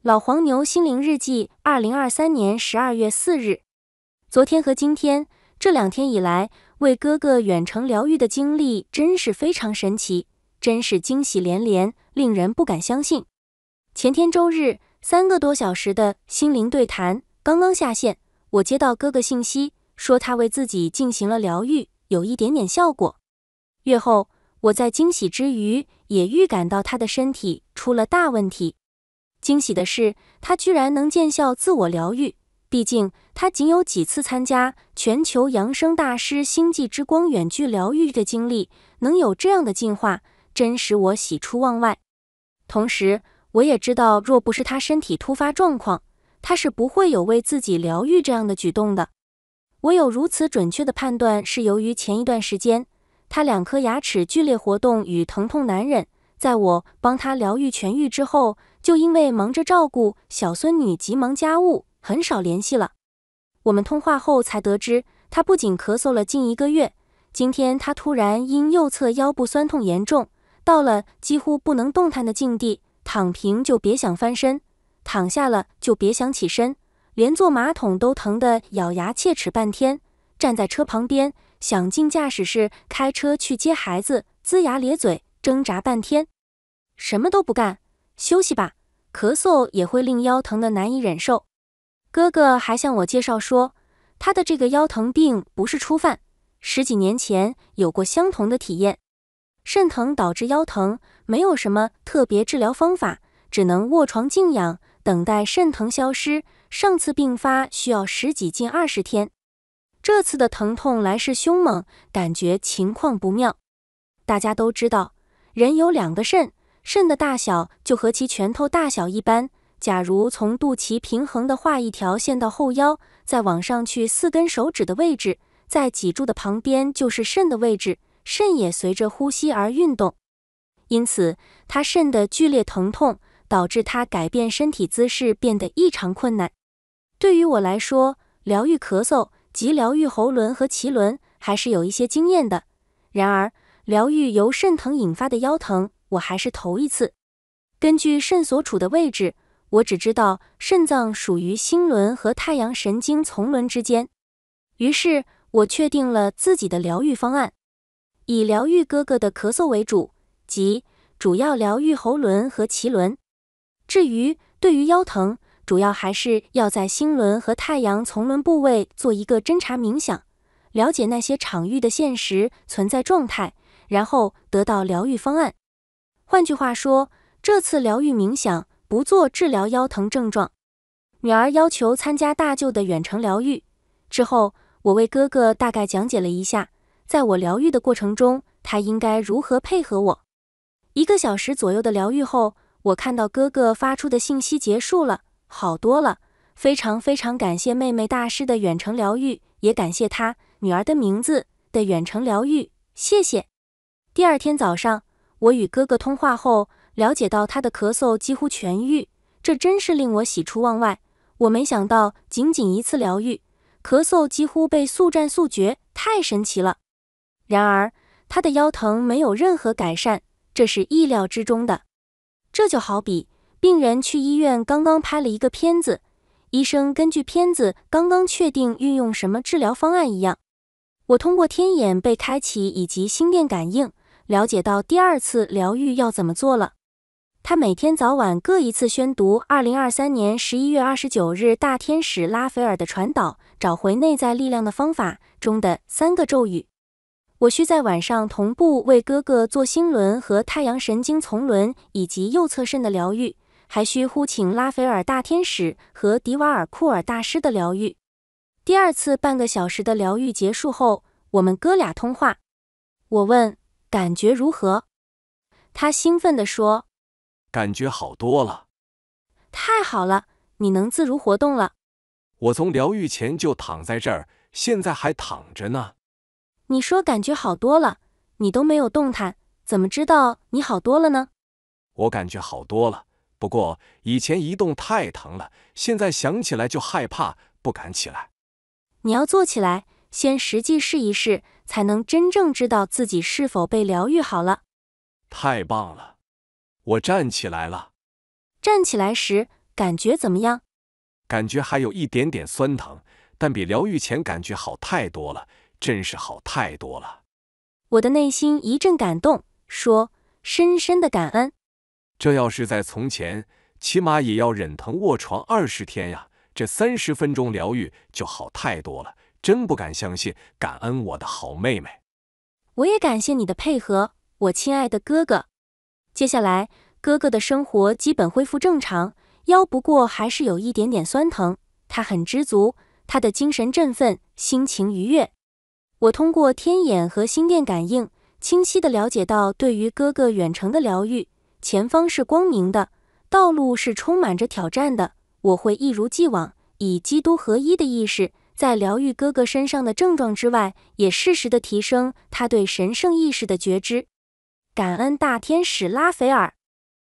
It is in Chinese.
老黄牛心灵日记2023年12月4日。昨天和今天这2天以来，为哥哥远程疗愈的经历真是非常神奇，真是惊喜连连，令人不敢相信。前天周日3个多小时的心灵对谈刚刚下线，我接到哥哥信息，说他为自己进行了疗愈，有一点点效果。月后，我在惊喜之余，也预感到他的身体出了大问题。惊喜的是，他居然能见效自我疗愈，毕竟他仅有几次参加全球扬声大师星际之光远距疗愈的经历，能有这样的进化，真使我喜出望外。同时，我也知道，若不是他身体突发状况，他是不会有为自己疗愈这样的举动的。我有如此准确的判断，是由于前一段时间，他2颗牙齿剧烈活动与疼痛难忍，在我帮他疗愈痊愈之后，就因为忙着照顾小孙女及忙家务，很少联系了。我们通话后才得知，他不仅咳嗽了近1个月，今天他突然因右侧腰部酸痛严重，到了几乎不能动弹的境地，躺平就别想翻身，躺下了就别想起身，连坐马桶都疼得咬牙切齿半天，站在车旁边想进驾驶室开车去接孩子，龇牙咧嘴挣扎半天，什么都不干，休息吧，咳嗽也会令腰疼得难以忍受。哥哥还向我介绍说，他的这个腰疼病不是初犯，10几年前有过相同的体验。肾疼导致腰疼，没有什么特别治疗方法，只能卧床静养，等待肾疼消失。上次病发需要10几近20天。这次的疼痛来势凶猛，感觉情况不妙。大家都知道，人有2个肾，肾的大小就和其拳头大小一般。假如从肚脐平衡地画一条线到后腰，再往上去4根手指的位置，在脊柱的旁边就是肾的位置，肾也随着呼吸而运动。因此，他肾的剧烈疼痛导致他改变身体姿势变得异常困难。对于我来说，疗愈咳嗽及疗愈喉轮和脐轮还是有一些经验的，然而疗愈由肾疼引发的腰疼，我还是头一次。根据肾所处的位置，我只知道肾脏属于心轮和太阳神经丛轮之间。于是我确定了自己的疗愈方案，以疗愈哥哥的咳嗽为主，即主要疗愈喉轮和脐轮。至于对于腰疼，主要还是要在心轮和太阳丛轮部位做一个侦察冥想，了解那些场域的现实存在状态，然后得到疗愈方案。换句话说，这次疗愈冥想不做治疗腰疼症状。女儿要求参加大舅的远程疗愈之后，我为哥哥大概讲解了一下，在我疗愈的过程中，他应该如何配合我。1个小时左右的疗愈后，我看到哥哥发出的信息结束了，好多了，非常非常感谢妹妹大师的远程疗愈，也感谢她女儿的名字的远程疗愈，谢谢。第2天早上，我与哥哥通话后，了解到他的咳嗽几乎痊愈，这真是令我喜出望外。我没想到仅仅1次疗愈，咳嗽几乎被速战速决，太神奇了。然而，他的腰疼没有任何改善，这是意料之中的。这就好比病人去医院刚刚拍了一个片子，医生根据片子刚刚确定运用什么治疗方案一样。我通过天眼被开启以及心电感应，了解到第2次疗愈要怎么做了。他每天早晚各1次宣读2023年11月29日大天使拉斐尔的传导找回内在力量的方法中的3个咒语。我需在晚上同步为哥哥做心轮和太阳神经丛轮以及右侧肾的疗愈，还需呼请拉斐尔大天使和迪瓦尔库尔大师的疗愈。第2次半个小时的疗愈结束后，我们哥俩通话。我问感觉如何，他兴奋地说，感觉好多了。太好了，你能自如活动了。我从疗愈前就躺在这儿，现在还躺着呢。你说感觉好多了，你都没有动弹，怎么知道你好多了呢？我感觉好多了，不过以前移动太疼了，现在想起来就害怕，不敢起来。你要坐起来，先实际试一试，才能真正知道自己是否被疗愈好了。太棒了，我站起来了。站起来时，感觉怎么样？感觉还有一点点酸疼，但比疗愈前感觉好太多了，真是好太多了。我的内心一阵感动，说：深深的感恩。这要是在从前，起码也要忍疼卧床20天呀，这30分钟疗愈就好太多了，真不敢相信，感恩我的好妹妹。我也感谢你的配合，我亲爱的哥哥。接下来，哥哥的生活基本恢复正常，腰不过还是有一点点酸疼，他很知足，他的精神振奋，心情愉悦。我通过天眼和心电感应，清晰地了解到对于哥哥远程的疗愈，前方是光明的，道路是充满着挑战的，我会一如既往，以基督合一的意识，在疗愈哥哥身上的症状之外，也适时地提升他对神圣意识的觉知。感恩大天使拉斐尔。